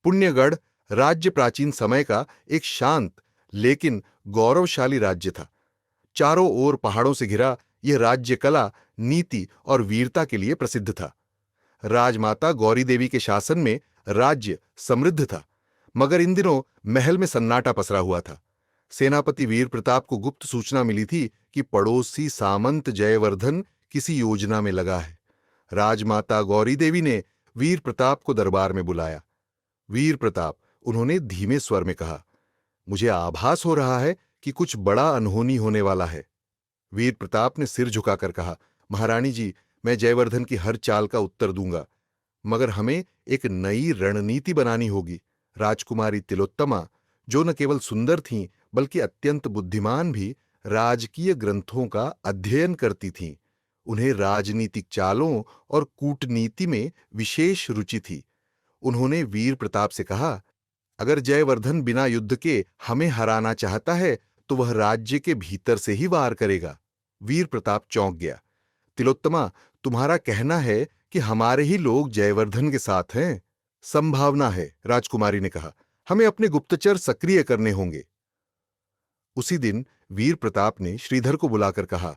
पुण्यगढ़ राज्य प्राचीन समय का एक शांत लेकिन गौरवशाली राज्य था। चारों ओर पहाड़ों से घिरा यह राज्य कला, नीति और वीरता के लिए प्रसिद्ध था। राजमाता गौरी देवी के शासन में राज्य समृद्ध था, मगर इन दिनों महल में सन्नाटा पसरा हुआ था। सेनापति वीर प्रताप को गुप्त सूचना मिली थी कि पड़ोसी सामंत जयवर्धन किसी योजना में लगा है। राजमाता गौरी देवी ने वीर प्रताप को दरबार में बुलाया। वीर प्रताप, उन्होंने धीमे स्वर में कहा, मुझे आभास हो रहा है कि कुछ बड़ा अनहोनी होने वाला है। वीर प्रताप ने सिर झुकाकर कहा, महारानी जी, मैं जयवर्धन की हर चाल का उत्तर दूंगा, मगर हमें एक नई रणनीति बनानी होगी। राजकुमारी तिलोत्तमा, जो न केवल सुंदर थीं बल्कि अत्यंत बुद्धिमान भी, राजकीय ग्रंथों का अध्ययन करती थीं। उन्हें राजनीतिक चालों और कूटनीति में विशेष रुचि थी। उन्होंने वीर प्रताप से कहा, अगर जयवर्धन बिना युद्ध के हमें हराना चाहता है तो वह राज्य के भीतर से ही वार करेगा। वीर प्रताप चौंक गया। तिलोत्तमा, तुम्हारा कहना है कि हमारे ही लोग जयवर्धन के साथ हैं? संभावना है, राजकुमारी ने कहा। हमें अपने गुप्तचर सक्रिय करने होंगे। उसी दिन वीर प्रताप ने श्रीधर को बुलाकर कहा,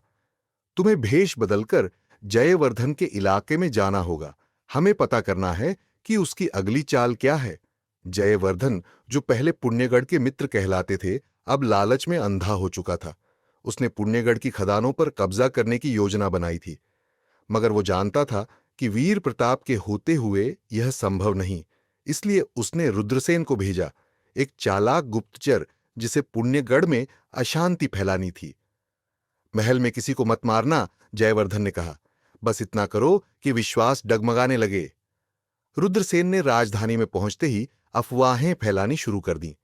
तुम्हें भेष बदलकर जयवर्धन के इलाके में जाना होगा। हमें पता करना है कि उसकी अगली चाल क्या है। जयवर्धन, जो पहले पुण्यगढ़ के मित्र कहलाते थे, अब लालच में अंधा हो चुका था। उसने पुण्यगढ़ की खदानों पर कब्जा करने की योजना बनाई थी, मगर वो जानता था कि वीर प्रताप के होते हुए यह संभव नहीं। इसलिए उसने रुद्रसेन को भेजा, एक चालाक गुप्तचर जिसे पुण्यगढ़ में अशांति फैलानी थी। महल में किसी को मत मारना, जयवर्धन ने कहा। बस इतना करो कि विश्वास डगमगाने लगे। रुद्रसेन ने राजधानी में पहुंचते ही अफवाहें फैलानी शुरू कर दी।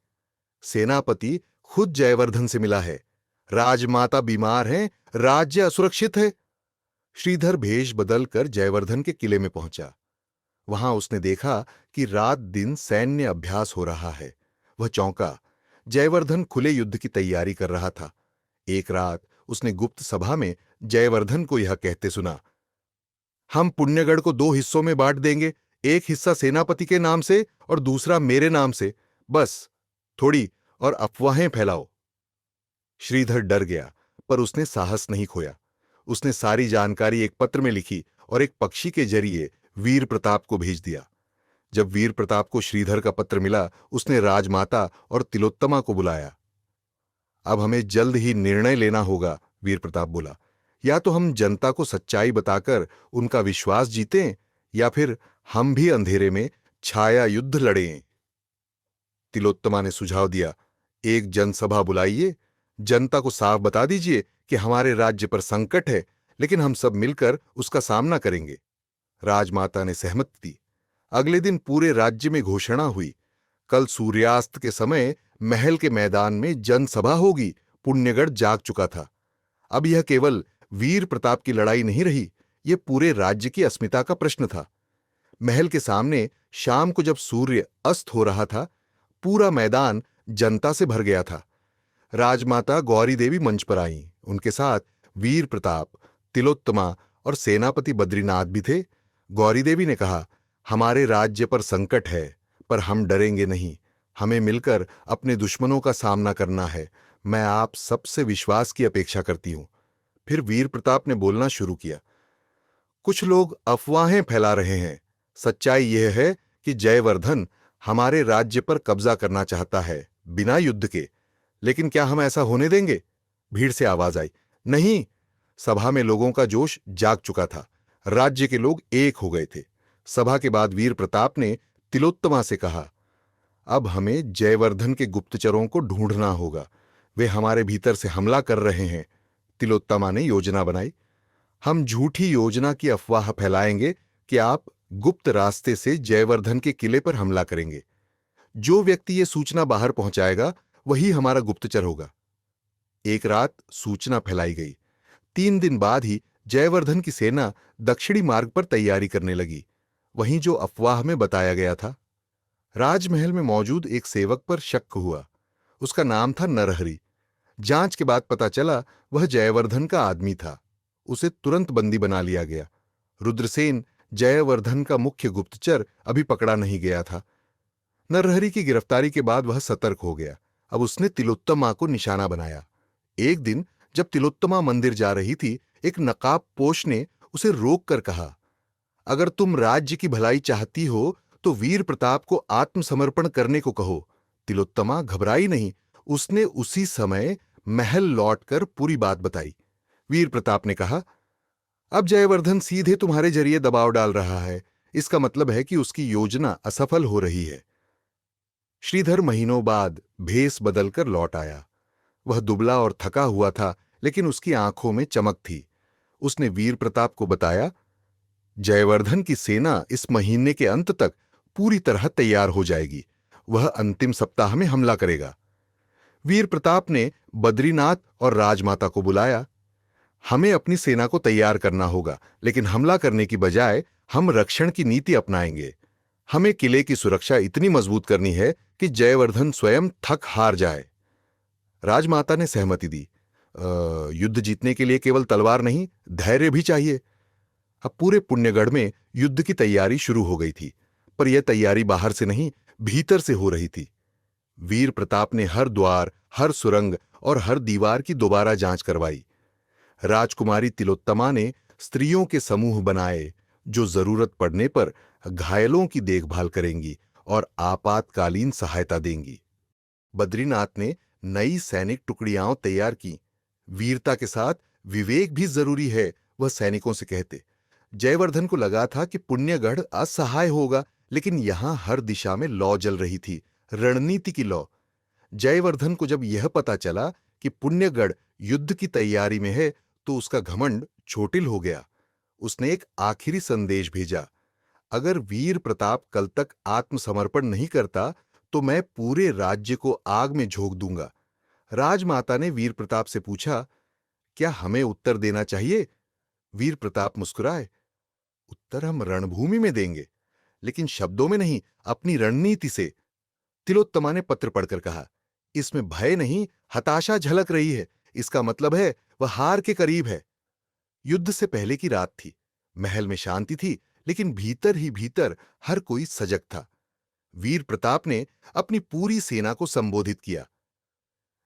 सेनापति खुद जयवर्धन से मिला है, राजमाता बीमार हैं, राज्य असुरक्षित है। श्रीधर भेष बदलकर जयवर्धन के किले में पहुंचा। वहां उसने देखा कि रात दिन सैन्य अभ्यास हो रहा है। वह चौंका। जयवर्धन खुले युद्ध की तैयारी कर रहा था। एक रात उसने गुप्त सभा में जयवर्धन को यह कहते सुना, हम पुण्यगढ़ को 2 हिस्सों में बांट देंगे, एक हिस्सा सेनापति के नाम से और दूसरा मेरे नाम से। बस थोड़ी और अफवाहें फैलाओ। श्रीधर डर गया, पर उसने साहस नहीं खोया। उसने सारी जानकारी एक पत्र में लिखी और एक पक्षी के जरिए वीर प्रताप को भेज दिया। जब वीर प्रताप को श्रीधर का पत्र मिला, उसने राजमाता और तिलोत्तमा को बुलाया। अब हमें जल्द ही निर्णय लेना होगा, वीर प्रताप बोला। या तो हम जनता को सच्चाई बताकर उनका विश्वास जीतें, या फिर हम भी अंधेरे में छाया युद्ध लड़ें। तिलोत्तमा ने सुझाव दिया, एक जनसभा बुलाइए, जनता को साफ बता दीजिए कि हमारे राज्य पर संकट है, लेकिन हम सब मिलकर उसका सामना करेंगे। राजमाता ने सहमति दी। अगले दिन पूरे राज्य में घोषणा हुई, कल सूर्यास्त के समय महल के मैदान में जनसभा होगी। पुण्यगढ़ जाग चुका था। अब यह केवल वीर प्रताप की लड़ाई नहीं रही, यह पूरे राज्य की अस्मिता का प्रश्न था। महल के सामने शाम को जब सूर्य अस्त हो रहा था, पूरा मैदान जनता से भर गया था। राजमाता गौरी देवी मंच पर आईं। उनके साथ वीर प्रताप, तिलोत्तमा और सेनापति बद्रीनाथ भी थे। गौरी देवी ने कहा, हमारे राज्य पर संकट है, पर हम डरेंगे नहीं। हमें मिलकर अपने दुश्मनों का सामना करना है। मैं आप सबसे विश्वास की अपेक्षा करती हूं। फिर वीर प्रताप ने बोलना शुरू किया, कुछ लोग अफवाहें फैला रहे हैं। सच्चाई यह है कि जयवर्धन हमारे राज्य पर कब्जा करना चाहता है, बिना युद्ध के। लेकिन क्या हम ऐसा होने देंगे? भीड़ से आवाज आई, नहीं। सभा में लोगों का जोश जाग चुका था। राज्य के लोग एक हो गए थे। सभा के बाद वीर प्रताप ने तिलोत्तमा से कहा, अब हमें जयवर्धन के गुप्तचरों को ढूंढना होगा। वे हमारे भीतर से हमला कर रहे हैं। तिलोत्तमा ने योजना बनाई। हम झूठी योजना की अफवाह फैलाएंगे कि आप गुप्त रास्ते से जयवर्धन के किले पर हमला करेंगे। जो व्यक्ति ये सूचना बाहर पहुंचाएगा वही हमारा गुप्तचर होगा। एक रात सूचना फैलाई गई। 3 दिन बाद ही जयवर्धन की सेना दक्षिणी मार्ग पर तैयारी करने लगी, वहीं जो अफवाह में बताया गया था। राजमहल में मौजूद एक सेवक पर शक हुआ। उसका नाम था नरहरि। जांच के बाद पता चला वह जयवर्धन का आदमी था। उसे तुरंत बंदी बना लिया गया। रुद्रसेन, जयवर्धन का मुख्य गुप्तचर, अभी पकड़ा नहीं गया था। नरहरि की गिरफ्तारी के बाद वह सतर्क हो गया। अब उसने तिलोत्तमा को निशाना बनाया। एक दिन जब तिलोत्तमा मंदिर जा रही थी, एक नकाबपोश ने उसे रोक कर कहा, अगर तुम राज्य की भलाई चाहती हो तो वीर प्रताप को आत्मसमर्पण करने को कहो। तिलोत्तमा घबराई नहीं। उसने उसी समय महल लौटकर पूरी बात बताई। वीर प्रताप ने कहा, अब जयवर्धन सीधे तुम्हारे जरिए दबाव डाल रहा है। इसका मतलब है कि उसकी योजना असफल हो रही है। श्रीधर महीनों बाद भेष बदलकर लौट आया। वह दुबला और थका हुआ था, लेकिन उसकी आंखों में चमक थी। उसने वीर प्रताप को बताया, जयवर्धन की सेना इस महीने के अंत तक पूरी तरह तैयार हो जाएगी। वह अंतिम सप्ताह में हमला करेगा। वीर प्रताप ने बद्रीनाथ और राजमाता को बुलाया। हमें अपनी सेना को तैयार करना होगा, लेकिन हमला करने की बजाय हम रक्षण की नीति अपनाएंगे। हमें किले की सुरक्षा इतनी मजबूत करनी है कि जयवर्धन स्वयं थक हार जाए। राजमाता ने सहमति दी। युद्ध जीतने के लिए केवल तलवार नहीं, धैर्य भी चाहिए। अब पूरे पुण्यगढ़ में युद्ध की तैयारी शुरू हो गई थी, पर यह तैयारी बाहर से नहीं, भीतर से हो रही थी। वीर प्रताप ने हर द्वार, हर सुरंग और हर दीवार की दोबारा जांच करवाई। राजकुमारी तिलोत्तमा ने स्त्रियों के समूह बनाए, जो जरूरत पड़ने पर घायलों की देखभाल करेंगी और आपातकालीन सहायता देंगी। बद्रीनाथ ने नई सैनिक टुकड़ियां तैयार की। वीरता के साथ विवेक भी जरूरी है, वह सैनिकों से कहते। जयवर्धन को लगा था कि पुण्यगढ़ असहाय होगा, लेकिन यहां हर दिशा में लौ जल रही थी, रणनीति की लौ। जयवर्धन को जब यह पता चला कि पुण्यगढ़ युद्ध की तैयारी में है, तो उसका घमंड चोटिल हो गया। उसने एक आखिरी संदेश भेजा, अगर वीर प्रताप कल तक आत्मसमर्पण नहीं करता तो मैं पूरे राज्य को आग में झोंक दूंगा। राजमाता ने वीर प्रताप से पूछा, क्या हमें उत्तर देना चाहिए? वीर प्रताप मुस्कुराए, उत्तर हम रणभूमि में देंगे, लेकिन शब्दों में नहीं, अपनी रणनीति से। तिलोत्तमा ने पत्र पढ़कर कहा, इसमें भय नहीं, हताशा झलक रही है। इसका मतलब है वह हार के करीब है। युद्ध से पहले की रात थी। महल में शांति थी, लेकिन भीतर ही भीतर हर कोई सजग था। वीर प्रताप ने अपनी पूरी सेना को संबोधित किया,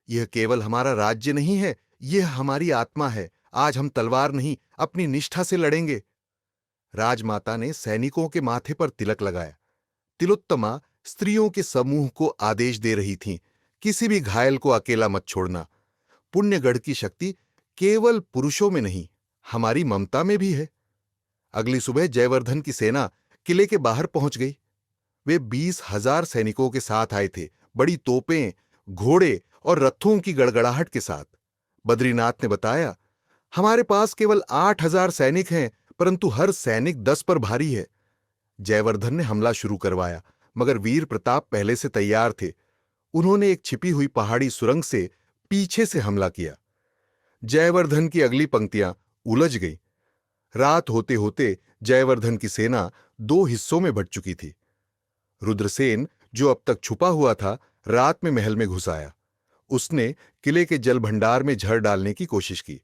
यह केवल हमारा राज्य नहीं है, यह हमारी आत्मा है। आज हम तलवार नहीं, अपनी निष्ठा से लड़ेंगे। राजमाता ने सैनिकों के माथे पर तिलक लगाया। तिलोत्तमा स्त्रियों के समूह को आदेश दे रही थीं, किसी भी घायल को अकेला मत छोड़ना। पुण्यगढ़ की शक्ति केवल पुरुषों में नहीं, हमारी ममता में भी है। अगली सुबह जयवर्धन की सेना किले के बाहर पहुंच गई। वे 20,000 सैनिकों के साथ आए थे, बड़ी तोपें, घोड़े और रथों की गड़गड़ाहट के साथ। बद्रीनाथ ने बताया, हमारे पास केवल 8,000 सैनिक हैं, परंतु हर सैनिक 10 पर भारी है। जयवर्धन ने हमला शुरू करवाया, मगर वीर प्रताप पहले से तैयार थे। उन्होंने एक छिपी हुई पहाड़ी सुरंग से पीछे से हमला किया। जयवर्धन की अगली पंक्तियां उलझ गई। रात होते होते जयवर्धन की सेना 2 हिस्सों में बंट चुकी थी। रुद्रसेन, जो अब तक छुपा हुआ था, रात में महल में घुस आया। उसने किले के जल भंडार में झर डालने की कोशिश की।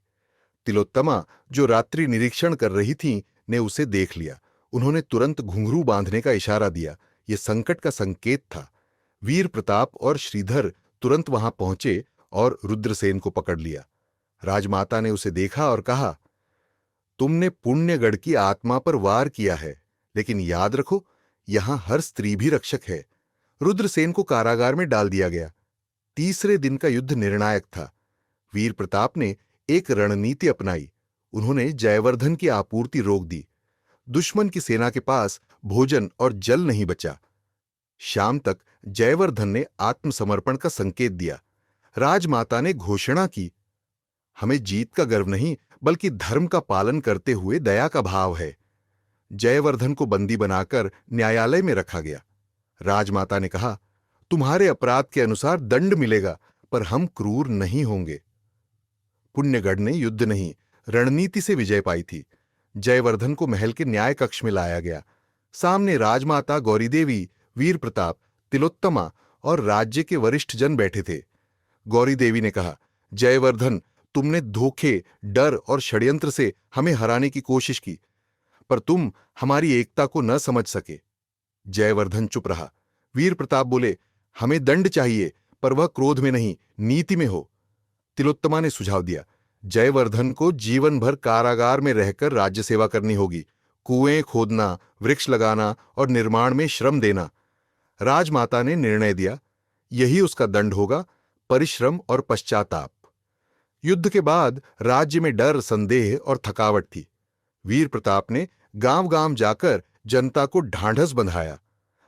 तिलोत्तमा, जो रात्रि निरीक्षण कर रही थीं, ने उसे देख लिया। उन्होंने तुरंत घुंघरू बांधने का इशारा दिया। यह संकट का संकेत था। वीर प्रताप और श्रीधर तुरंत वहां पहुंचे और रुद्रसेन को पकड़ लिया। राजमाता ने उसे देखा और कहा, तुमने पुण्यगढ़ की आत्मा पर वार किया है, लेकिन याद रखो, यहां हर स्त्री भी रक्षक है। रुद्रसेन को कारागार में डाल दिया गया। तीसरे दिन का युद्ध निर्णायक था। वीर प्रताप ने एक रणनीति अपनाई। उन्होंने जयवर्धन की आपूर्ति रोक दी। दुश्मन की सेना के पास भोजन और जल नहीं बचा। शाम तक जयवर्धन ने आत्मसमर्पण का संकेत दिया। राजमाता ने घोषणा की, हमें जीत का गर्व नहीं, बल्कि धर्म का पालन करते हुए दया का भाव है। जयवर्धन को बंदी बनाकर न्यायालय में रखा गया। राजमाता ने कहा, तुम्हारे अपराध के अनुसार दंड मिलेगा, पर हम क्रूर नहीं होंगे। पुण्यगढ़ ने युद्ध नहीं, रणनीति से विजय पाई थी। जयवर्धन को महल के न्याय कक्ष में लाया गया। सामने राजमाता गौरीदेवी, वीर प्रताप, तिलोत्तमा और राज्य के वरिष्ठ जन बैठे थे। गौरीदेवी ने कहा, जयवर्धन, तुमने धोखे, डर और षड्यंत्र से हमें हराने की कोशिश की, पर तुम हमारी एकता को न समझ सके। जयवर्धन चुप रहा। वीर प्रताप बोले, हमें दंड चाहिए, पर वह क्रोध में नहीं, नीति में हो। तिलोत्तमा ने सुझाव दिया, जयवर्धन को जीवन भर कारागार में रहकर राज्य सेवा करनी होगी, कुएं खोदना, वृक्ष लगाना और निर्माण में श्रम देना। राजमाता ने निर्णय दिया, यही उसका दंड होगा, परिश्रम और पश्चाताप। युद्ध के बाद राज्य में डर, संदेह और थकावट थी। वीर प्रताप ने गांव-गांव जाकर जनता को ढांढस बंधाया।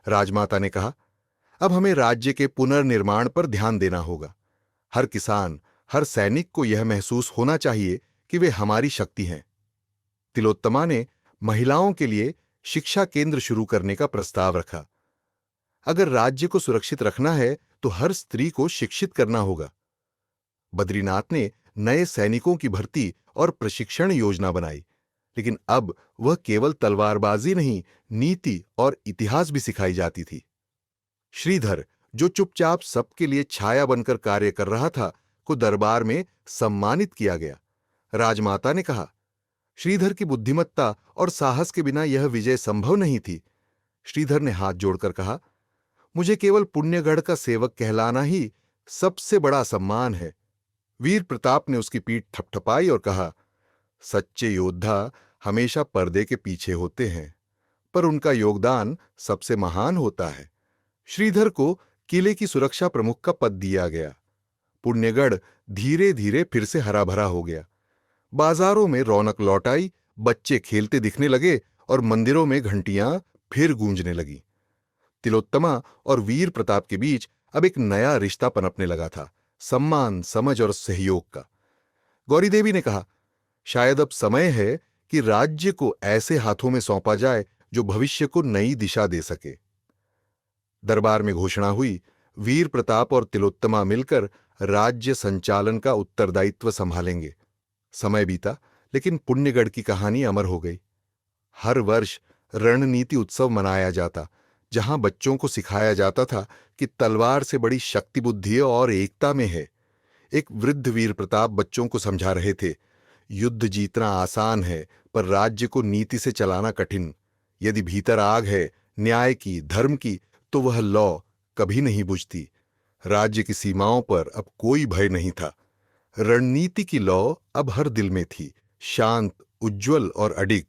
राजमाता ने कहा, अब हमें राज्य के पुनर्निर्माण पर ध्यान देना होगा। हर किसान, हर सैनिक को यह महसूस होना चाहिए कि वे हमारी शक्ति हैं। तिलोत्तमा ने महिलाओं के लिए शिक्षा केंद्र शुरू करने का प्रस्ताव रखा। अगर राज्य को सुरक्षित रखना है तो हर स्त्री को शिक्षित करना होगा। बद्रीनाथ ने नए सैनिकों की भर्ती और प्रशिक्षण योजना बनाई, लेकिन अब वह केवल तलवारबाजी नहीं, नीति और इतिहास भी सिखाई जाती थी। श्रीधर, जो चुपचाप सबके लिए छाया बनकर कार्य कर रहा था, को दरबार में सम्मानित किया गया। राजमाता ने कहा, श्रीधर की बुद्धिमत्ता और साहस के बिना यह विजय संभव नहीं थी। श्रीधर ने हाथ जोड़कर कहा, मुझे केवल पुण्यगढ़ का सेवक कहलाना ही सबसे बड़ा सम्मान है। वीर प्रताप ने उसकी पीठ थपथपाई और कहा, सच्चे योद्धा हमेशा पर्दे के पीछे होते हैं, पर उनका योगदान सबसे महान होता है। श्रीधर को किले की सुरक्षा प्रमुख का पद दिया गया। पुण्यगढ़ धीरे धीरे फिर से हरा भरा हो गया। बाजारों में रौनक लौट आई, बच्चे खेलते दिखने लगे और मंदिरों में घंटियां फिर गूंजने लगी। तिलोत्तमा और वीर प्रताप के बीच अब एक नया रिश्ता पनपने लगा था, सम्मान, समझ और सहयोग का। गौरी देवी ने कहा, शायद अब समय है कि राज्य को ऐसे हाथों में सौंपा जाए जो भविष्य को नई दिशा दे सके। दरबार में घोषणा हुई, वीर प्रताप और तिलोत्तमा मिलकर राज्य संचालन का उत्तरदायित्व संभालेंगे। समय बीता, लेकिन पुण्यगढ़ की कहानी अमर हो गई। हर वर्ष रणनीति उत्सव मनाया जाता, जहां बच्चों को सिखाया जाता था कि तलवार से बड़ी शक्ति बुद्धि और एकता में है। एक वृद्ध वीर प्रताप बच्चों को समझा रहे थे, युद्ध जीतना आसान है, पर राज्य को नीति से चलाना कठिन। यदि भीतर आग है, न्याय की, धर्म की, तो वह लौ कभी नहीं बुझती। राज्य की सीमाओं पर अब कोई भय नहीं था। रणनीति की लौ अब हर दिल में थी, शांत, उज्ज्वल और अडिग।